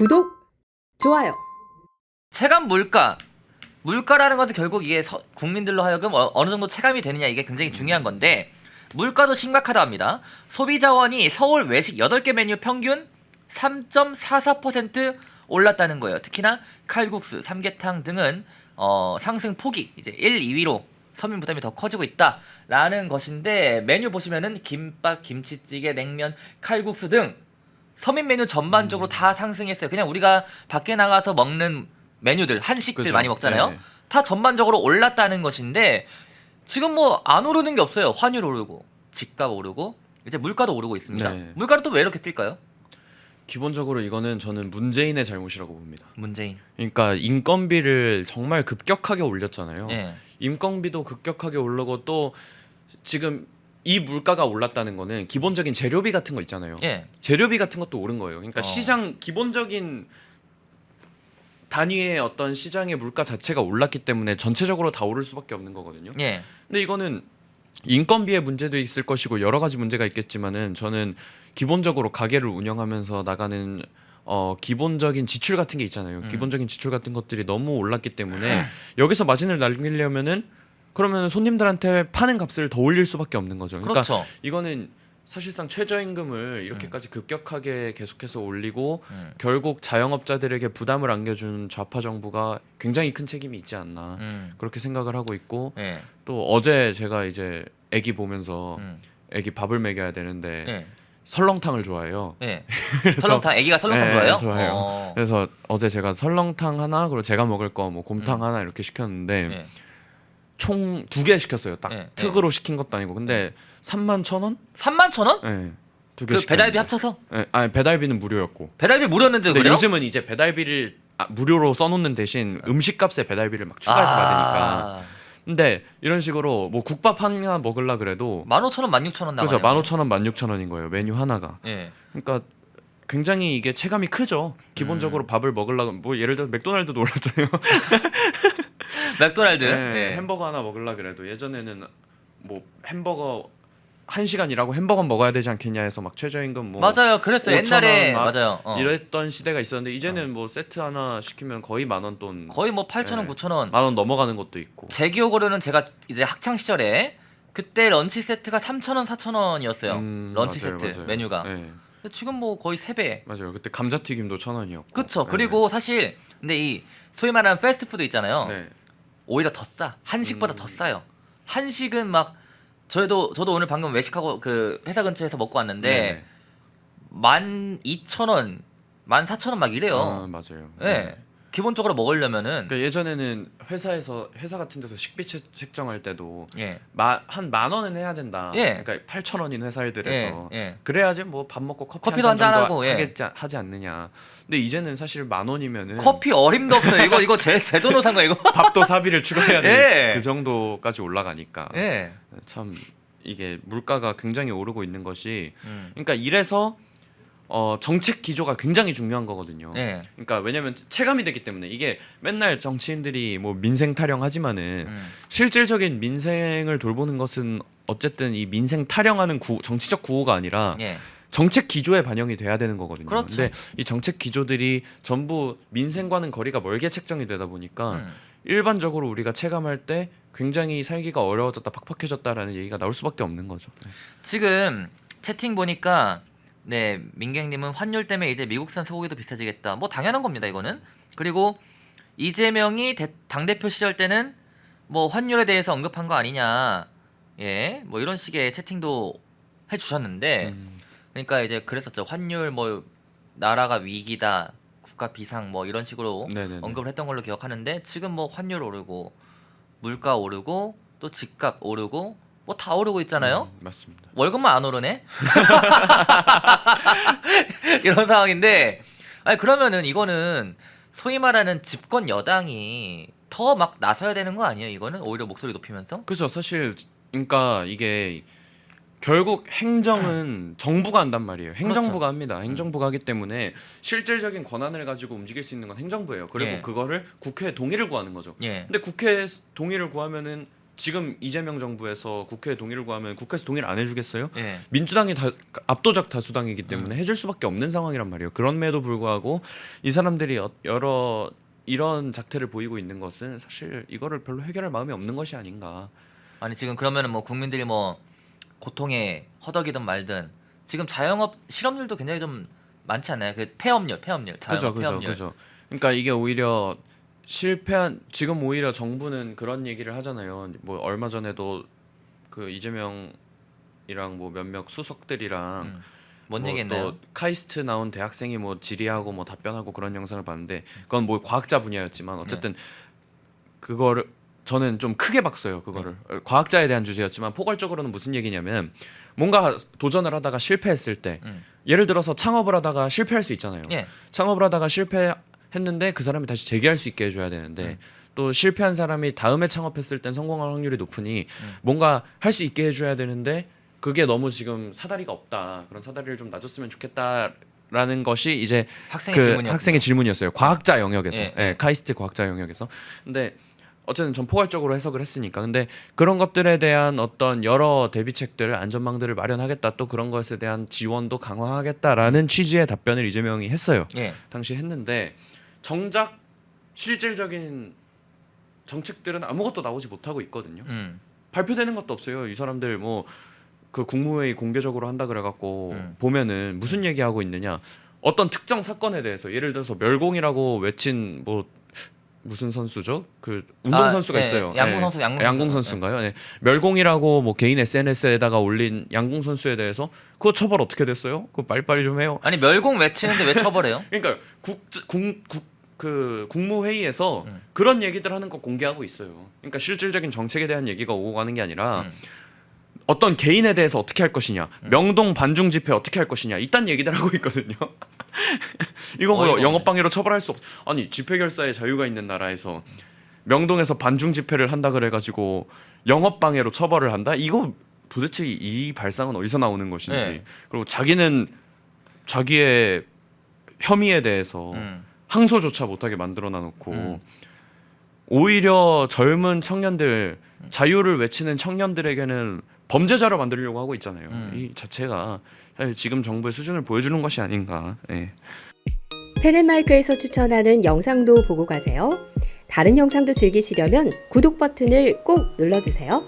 구독, 좋아요. 체감 물가라는 것은 결국 이게 국민들로 하여금 어느 정도 체감이 되느냐, 이게 굉장히 중요한 건데, 물가도 심각하다 합니다. 소비자원이 서울 외식 8개 메뉴 평균 3.44% 올랐다는 거예요. 특히나 칼국수, 삼계탕 등은 상승 폭이 이제 1, 2위로 서민 부담이 더 커지고 있다라는 것인데, 메뉴 보시면은 김밥, 김치찌개, 냉면, 칼국수 등 서민 메뉴 전반적으로 다 상승했어요. 그냥 우리가 밖에 나가서 먹는 메뉴들, 한식들 그죠. 많이 먹잖아요. 네. 다 전반적으로 올랐다는 것인데, 지금 뭐 안 오르는 게 없어요. 환율 오르고, 집값 오르고, 이제 물가도 오르고 있습니다. 네. 물가는 또 왜 이렇게 뛸까요? 기본적으로 이거는 저는 문재인의 잘못이라고 봅니다. 문재인. 그러니까 인건비를 정말 급격하게 올렸잖아요. 예. 인건비도 급격하게 오르고 또 지금 이 물가가 올랐다는 거는 기본적인 재료비 같은 거 있잖아요. 예. 재료비 같은 것도 오른 거예요. 그러니까 어. 시장 기본적인 단위의 어떤 시장의 물가 자체가 올랐기 때문에 전체적으로 다 오를 수밖에 없는 거거든요. 예. 근데 이거는 인건비의 문제도 있을 것이고 여러 가지 문제가 있겠지만은 저는 기본적으로 가게를 운영하면서 나가는 기본적인 지출 같은 게 있잖아요. 기본적인 지출 같은 것들이 너무 올랐기 때문에 여기서 마진을 남기려면은 그러면 손님들한테 파는 값을 더 올릴 수밖에 없는 거죠. 그러니까 그렇죠. 이거는 사실상 최저임금을 이렇게까지 급격하게 계속해서 올리고 결국 자영업자들에게 부담을 안겨준 좌파 정부가 굉장히 큰 책임이 있지 않나 그렇게 생각을 하고 있고, 예. 또 어제 제가 이제 애기 보면서 음. 애기 밥을 먹여야 되는데 예. 설렁탕을 좋아해요. 예. 설렁탕, 애기가 설렁탕 네, 좋아해요? 좋아해요. 그래서 어제 제가 설렁탕 하나 그리고 제가 먹을 거 뭐 곰탕 하나 이렇게 시켰는데 예. 총 2개 시켰어요. 딱 네, 특으로 시킨 것도 아니고. 근데 31,000원? 31,000원? 네. 2개 그 시켰는데. 배달비 합쳐서? 네, 아니 배달비는 무료였고. 배달비 무료였는데 근데 그래요? 요즘은 이제 배달비를 무료로 써놓는 대신 음식값에 배달비를 막 추가해서 받으니까. 근데 이런 식으로 뭐 국밥 하나 먹으려 그래도 15,000원, 16,000원 나가요. 그죠, 15,000원, 16,000원인 거예요. 메뉴 하나가. 예. 그러니까 굉장히 이게 체감이 크죠. 기본적으로 밥을 먹으려고 뭐 예를 들어 맥도날드도 올랐잖아요. 맥도날드. 네, 예. 햄버거 하나 먹으려 그래도 예전에는 뭐 햄버거 1시간 일하고 햄버거 먹어야 되지 않겠냐 해서 막 최저임금 뭐 맞아요. 그랬어요. 5,000원 옛날에 막 맞아요. 이랬던 시대가 있었는데 이제는 뭐 세트 하나 시키면 거의 10,000원 돈, 거의 뭐 8,000원, 9,000원. 10,000원 넘어가는 것도 있고. 제 기억으로는 제가 이제 학창 시절에 그때 런치 세트가 3,000원, 4,000원이었어요. 런치 맞아요, 세트 맞아요. 메뉴가. 네, 근데 지금 뭐 거의 3배. 맞아요. 그때 감자튀김도 1,000원이었고. 그쵸. 그리고 사실 근데 이 소위 말하는 패스트푸드 있잖아요. 네. 오히려 더 싸. 한식보다 더 싸요. 한식은 막 저도 오늘 방금 외식하고 그 회사 근처에서 먹고 왔는데 12,000원, 14,000원 막 이래요. 맞아요. 예. 기본적으로 먹으려면은 그러니까 예전에는 회사 같은 데서 식비 책정할 때도 예. 한 10,000원은 해야 된다. 예. 그러니까 8,000원인 회사들에서 예. 예. 그래야지 뭐 밥 먹고 커피도 한 잔 한잔 정도 하고, 예. 하지 않느냐. 근데 이제는 사실 10,000원이면은 커피 어림도 없어요. 이거 제 돈으로 산 거야, 이거. 밥도 사비를 추가해야 돼. 예. 그 정도까지 올라가니까. 예. 참 이게 물가가 굉장히 오르고 있는 것이, 음. 그러니까 이래서 정책 기조가 굉장히 중요한 거거든요. 예. 그러니까 왜냐면 체감이 되기 때문에. 이게 맨날 정치인들이 뭐 민생 타령하지만은 실질적인 민생을 돌보는 것은 어쨌든 이 민생 타령하는 정치적 구호가 아니라 예. 정책 기조에 반영이 돼야 되는 거거든요. 그렇죠. 근데 이 정책 기조들이 전부 민생과는 거리가 멀게 책정이 되다 보니까 일반적으로 우리가 체감할 때 굉장히 살기가 어려워졌다, 팍팍해졌다라는 얘기가 나올 수밖에 없는 거죠. 지금 채팅 보니까 네, 민경님은 환율 때문에 이제 미국산 소고기도 비싸지겠다. 뭐 당연한 겁니다, 이거는. 그리고 이재명이 당대표 시절 때는 뭐 환율에 대해서 언급한 거 아니냐. 예, 뭐 이런 식의 채팅도 해주셨는데, 그러니까 이제 그랬었죠. 환율 뭐 나라가 위기다, 국가 비상 뭐 이런 식으로 네네네. 언급을 했던 걸로 기억하는데, 지금 뭐 환율 오르고 물가 오르고 또 집값 오르고 뭐 다 오르고 있잖아요. 맞습니다. 월급만 안 오르네. 이런 상황인데, 아니 그러면은 이거는 소위 말하는 집권 여당이 더 막 나서야 되는 거 아니에요? 이거는 오히려 목소리 높이면서. 그죠. 사실 그러니까 이게 결국 행정은 정부가 한단 말이에요. 행정부가 합니다. 행정부가 하기 때문에 실질적인 권한을 가지고 움직일 수 있는 건 행정부예요. 그리고 예. 그거를 국회에 동의를 구하는 거죠. 예. 근데 국회에 동의를 구하면은 지금 이재명 정부에서 국회에 동의를 구하면 국회에서 동의를 안 해주겠어요? 예. 민주당이 압도적 다수당이기 때문에 해줄 수밖에 없는 상황이란 말이에요. 그럼에도 불구하고 이 사람들이 여러 이런 작태를 보이고 있는 것은 사실 이거를 별로 해결할 마음이 없는 것이 아닌가. 아니 지금 그러면은 뭐 국민들이 뭐 고통에 허덕이든 말든 지금 자영업 실업률도 굉장히 좀 많지 않나요? 그 폐업률 자영업 폐업률. 그죠. 그러니까 이게 오히려 지금 오히려 정부는 그런 얘기를 하잖아요. 뭐 얼마 전에도 그 이재명이랑 뭐 몇몇 수석들이랑 뭔 뭐 얘기했나요? 또 카이스트 나온 대학생이 뭐 질의하고 뭐 답변하고 그런 영상을 봤는데 그건 뭐 과학자 분야였지만 어쨌든 그거를 저는 좀 크게 봤어요. 그거를 과학자에 대한 주제였지만 포괄적으로는 무슨 얘기냐면 뭔가 도전을 하다가 실패했을 때 예를 들어서 창업을 하다가 실패할 수 있잖아요. 예. 창업을 하다가 실패했는데 그 사람이 다시 재기할 수 있게 해줘야 되는데 또 실패한 사람이 다음에 창업했을 땐 성공할 확률이 높으니 뭔가 할 수 있게 해줘야 되는데 그게 너무 지금 사다리가 없다. 그런 사다리를 좀 놔줬으면 좋겠다라는 것이 이제 학생의 그 질문이었군요. 학생의 질문이었어요. 과학자 영역에서, 예, 예, 카이스트 과학자 영역에서. 근데 어쨌든 전 포괄적으로 해석을 했으니까. 근데 그런 것들에 대한 어떤 여러 대비책들, 안전망들을 마련하겠다. 또 그런 것에 대한 지원도 강화하겠다라는 취지의 답변을 이재명이 했어요. 예. 당시 했는데 정작 실질적인 정책들은 아무것도 나오지 못하고 있거든요. 발표되는 것도 없어요. 이 사람들 뭐 그 국무회의 공개적으로 한다 그래갖고 보면은 무슨 얘기하고 있느냐. 어떤 특정 사건에 대해서 예를 들어서 멸공이라고 외친 뭐 무슨 선수죠? 그 운동 선수가 예, 있어요. 양궁 선수, 양궁 선수인가요? 네. 멸공이라고 뭐 개인 SNS에다가 올린 양궁 선수에 대해서 그거 처벌 어떻게 됐어요? 그거 빨리빨리 좀 해요. 아니 멸공 외치는데 왜 처벌해요? 그러니까 그 국무회의에서 그런 얘기들 하는 거 공개하고 있어요. 그러니까 실질적인 정책에 대한 얘기가 오고 가는 게 아니라 어떤 개인에 대해서 어떻게 할 것이냐, 명동 반중 집회 어떻게 할 것이냐 이딴 얘기들 하고 있거든요. 이거 뭐 영업방해로 처벌할 수 없. 아니 집회 결사의 자유가 있는 나라에서 명동에서 반중 집회를 한다 그래가지고 영업방해로 처벌을 한다? 이거 도대체 이 발상은 어디서 나오는 것인지. 네. 그리고 자기는 자기의 혐의에 대해서 항소조차 못하게 만들어놔 놓고 오히려 젊은 청년들 자유를 외치는 청년들에게는 범죄자로 만들려고 하고 있잖아요. 이 자체가 사실 지금 정부의 수준을 보여주는 것이 아닌가. 예. 펜앤마이크에서 추천하는 영상도 보고 가세요. 다른 영상도 즐기시려면 구독 버튼을 꼭 눌러주세요.